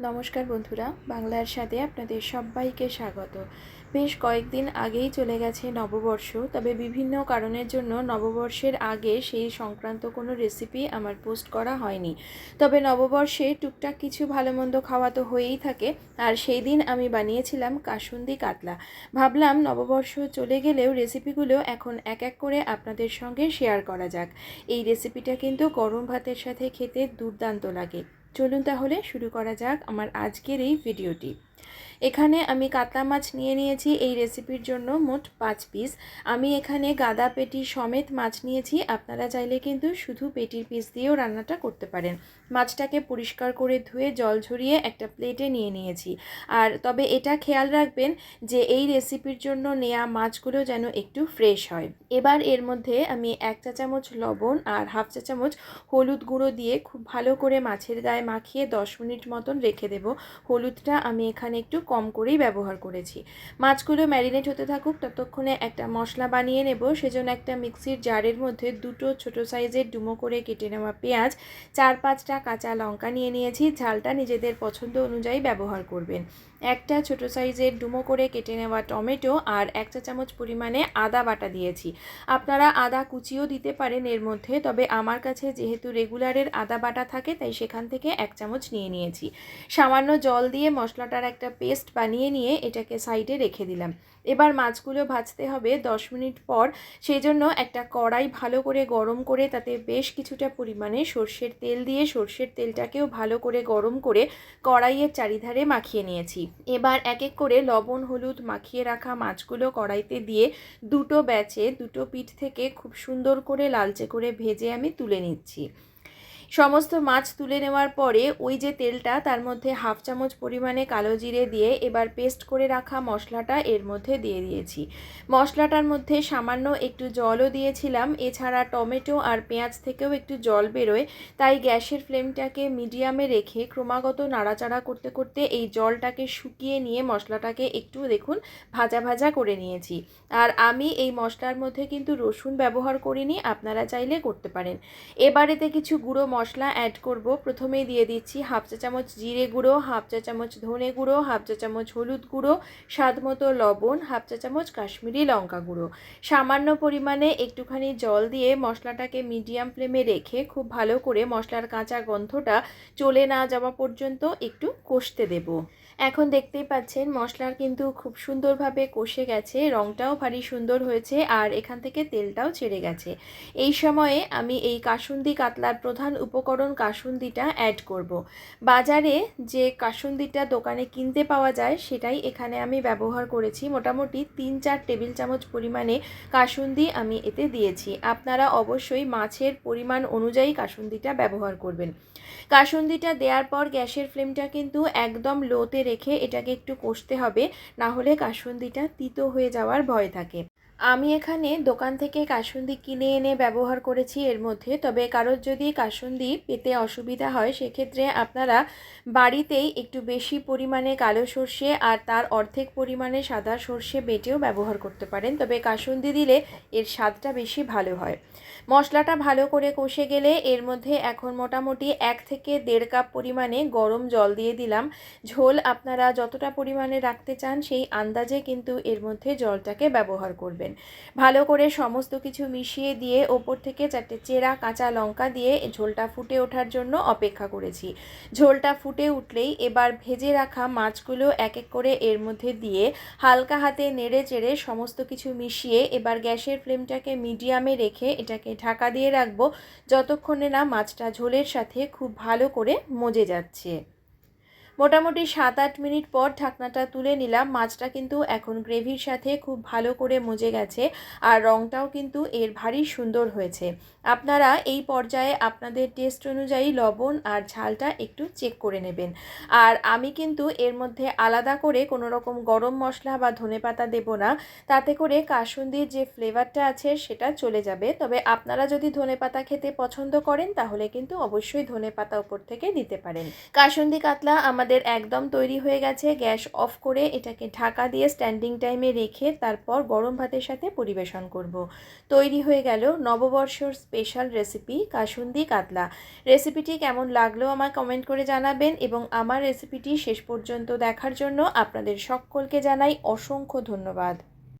নমস্কার বন্ধুরা, বাংলার স্বাদে আপনাদের সবাইকে স্বাগত। বেশ কয়েকদিন আগেই চলে গেছে নববর্ষ, তবে বিভিন্ন কারণের জন্য নববর্ষের আগে সেই সংক্রান্ত কোনো রেসিপি আমার পোস্ট করা হয়নি। তবে নববর্ষে টুকটাক কিছু ভালো মন্দ খাওয়া তো হয়েই থাকে, আর সেই দিন আমি বানিয়েছিলাম কাসুন্দি কাতলা। ভাবলাম নববর্ষ চলে গেলেও রেসিপিগুলো এখন এক এক করে আপনাদের সঙ্গে শেয়ার করা যাক। এই রেসিপিটা কিন্তু গরম ভাতের সাথে খেতে দুর্দান্ত লাগে। চলুন তাহলে শুরু করা যাক আমার আজকের এই ভিডিওটি। এখানে আমি কাতলা মাছ নিয়ে নিয়েছি এই রেসিপির জন্য মোট 5 পিস। আমি এখানে গাদা পেটি সমেত মাছ নিয়েছি, আপনারা চাইলে কিন্তু শুধু পেটির পিস দিয়েও রান্নাটা করতে পারেন। মাছটাকে পরিষ্কার করে ধুয়ে জল ঝরিয়ে একটা প্লেটে নিয়ে নিয়েছি। আর তবে এটা খেয়াল রাখবেন যে এই রেসিপির জন্য নেওয়া মাছগুলো যেন একটু ফ্রেশ হয়। এবার এর মধ্যে আমি 1 চা চামচ লবণ আর হাফ চা চামচ হলুদ গুঁড়ো দিয়ে খুব ভালো করে মাছের গায়ে মাখিয়ে 10 মিনিট মতন রেখে দেব। হলুদটা আমি এখানে একটু কম করেই ব্যবহার করেছি। মাছগুলো ম্যারিনেট হতে থাকুক, ততক্ষণে একটা মশলা বানিয়ে নেব। সেজন্য একটা মিক্সির জারের মধ্যে দুটো ছোট সাইজের ডুমো করে কেটে নেওয়া পেঁয়াজ, 4-5টা কাঁচা লঙ্কা নিয়ে নিয়েছি। ঝালটা নিজেদের পছন্দ অনুযায়ী ব্যবহার করবেন। একটা ছোট সাইজের ডুমো করে কেটে নেওয়া টমেটো আর 1 চা চামচ পরিমাণে আদা বাটা দিয়েছি। আপনারা আদা কুচিও দিতে পারেন এর মধ্যে, তবে আমার কাছে যেহেতু রেগুলারের আদা বাটা থাকে তাই সেখান থেকে 1 চামচ নিয়ে নিয়েছি। সামান্য জল দিয়ে মশলাটার একটা পেস্ট বানিয়ে নিয়ে এটাকে সাইডে রেখে দিলাম। এবার মাছগুলো ভাজতে হবে 10 মিনিট পর। সেই জন্য একটা কড়াই ভালো করে গরম করে তাতে বেশ কিছুটা পরিমাণে সর্ষের তেল দিয়ে সর্ষের তেলটাকেও ভালো করে গরম করে কড়াইয়ের চারিধারে মাখিয়ে নিয়েছি। এবার এক এক করে লবণ হলুদ মাখিয়ে রাখা মাছগুলো কড়াইতে দিয়ে দুটো ব্যাচে দুটো পিঠ থেকে খুব সুন্দর করে লালচে করে ভেজে আমি তুলে নিচ্ছি। সমস্ত মাছ তুলে নেওয়ার পরে ওই যে তেলটা, তার মধ্যে হাফ চামচ পরিমাণে কালো জিরে দিয়ে এবার পেস্ট করে রাখা মশলাটা এর মধ্যে দিয়ে দিয়েছি। মশলাটার মধ্যে সামান্য একটু জলও দিয়েছিলাম। এছাড়া টমেটো আর পেঁয়াজ থেকেও একটু জল বেরোয়, তাই গ্যাসের ফ্লেমটাকে মিডিয়ামে রেখে ক্রমাগত নাড়াচাড়া করতে করতে এই জলটাকে শুকিয়ে নিয়ে মশলাটাকে একটু দেখুন ভাজা ভাজা করে নিয়েছি। আর আমি এই মশলার মধ্যে কিন্তু রসুন ব্যবহার করিনি, আপনারা চাইলে করতে পারেন। এবারেতে কিছু গুঁড়ো মশলা অ্যাড করব। প্রথমেই দিয়ে দিচ্ছি হাফ চা চামচ জিরে গুঁড়ো, হাফ চা চামচ ধনে গুঁড়ো, হাফ চা চামচ হলুদ গুঁড়ো, স্বাদ মতো লবণ, হাফ চা চামচ কাশ্মীরি লঙ্কা গুঁড়ো। সামান্য পরিমাণে একটুখানি জল দিয়ে মশলাটাকে মিডিয়াম ফ্লেমে রেখে খুব ভালো করে মশলার কাঁচা গন্ধটা চলে না যাওয়া পর্যন্ত একটু কষতে দেব। এখন দেখতেই পাচ্ছেন মশলার কিন্তু খুব সুন্দরভাবে কষে গেছে, রঙটাও ভারী সুন্দর হয়েছে আর এখান থেকে তেলটাও ছেড়ে গেছে। এই সময়ে আমি এই কাসুন্দি কাতলার প্রধান উপকরণ কাসুন্দিটা অ্যাড করব। বাজারে যে কাসুন্দিটা দোকানে কিনতে পাওয়া যায় সেটাই এখানে আমি ব্যবহার করেছি। মোটামুটি 3-4 টেবিল চামচ পরিমাণে কাসুন্দি আমি এতে দিয়েছি। আপনারা অবশ্যই মাছের পরিমাণ অনুযায়ী কাসুন্দিটা ব্যবহার করবেন। কাসুন্দিটা দেওয়ার পর গ্যাসের ফ্লেমটা কিন্তু একদম লোতে রেখে এটাকে একটু কষতে হবে, না হলে কাসুন্দিটা তিতো হয়ে যাওয়ার ভয় থাকে। আমি এখানে দোকান থেকে কাসুন্দি কিনে এনে ব্যবহার করেছি এর মধ্যে, তবে কারোর যদি কাসুন্দি পেতে অসুবিধা হয় সেক্ষেত্রে আপনারা বাড়িতেই একটু বেশি পরিমাণে কালো সর্ষে আর তার অর্ধেক পরিমাণে সাদা সর্ষে বেটেও ব্যবহার করতে পারেন, তবে কাসুন্দি দিলে এর স্বাদটা বেশি ভালো হয়। মশলাটা ভালো করে কষে গেলে এর মধ্যে এখন মোটামুটি 1 থেকে 1.5 কাপ পরিমাণে গরম জল দিয়ে দিলাম। ঝোল আপনারা যতটা পরিমাণে রাখতে চান সেই আন্দাজে কিন্তু এর মধ্যে জলটাকে ব্যবহার করবেন। ভালো করে সমস্ত কিছু মিশিয়ে দিয়ে ওপর থেকে 4টে চেরা কাঁচা লঙ্কা দিয়ে ঝোলটা ফুটে ওঠার জন্য অপেক্ষা করেছি। ঝোলটা ফুটে উঠলেই এবার ভেজে রাখা মাছগুলো এক এক করে এর মধ্যে দিয়ে হালকা হাতে নেড়ে চেড়ে সমস্ত কিছু মিশিয়ে এবার গ্যাসের ফ্লেমটাকে মিডিয়ামে রেখে এটাকে ঢাকা দিয়ে রাখবো যতক্ষণে না মাছটা ঝোলের সাথে খুব ভালো করে মজে যাচ্ছে। মোটামুটি 7-8 মিনিট পর ঢাকনাটা তুলে নিলাম। মাছটা কিন্তু এখন গ্রেভির সাথে খুব ভালো করে মজে গেছে আর রঙটাও কিন্তু এর ভারী সুন্দর হয়েছে। আপনারা এই পর্যায়ে আপনাদের টেস্ট অনুযায়ী লবণ আর ঝালটা একটু চেক করে নেবেন। আর আমি কিন্তু এর মধ্যে আলাদা করে কোনো রকম গরম মশলা বা ধনেপাতা দেব না, তাতে করে কাসুন্দির যে ফ্লেভারটা আছে সেটা চলে যাবে। তবে আপনারা যদি ধনেপাতা খেতে পছন্দ করেন তাহলে কিন্তু অবশ্যই ধনেপাতা উপর থেকে দিতে পারেন। কাসুন্দি কাতলা আমার আমাদের একদম তৈরি হয়ে গেছে। গ্যাস অফ করে এটাকে ঢাকা দিয়ে স্ট্যান্ডিং টাইমে রেখে তারপর গরম ভাতের সাথে পরিবেশন করব। তৈরি হয়ে গেল নববর্ষর স্পেশাল রেসিপি কাসুন্দি কাতলা। রেসিপিটি কেমন লাগলো আমায় কমেন্ট করে জানাবেন, এবং আমার রেসিপিটি শেষ পর্যন্ত দেখার জন্য আপনাদের সকলকে জানাই অসংখ্য ধন্যবাদ।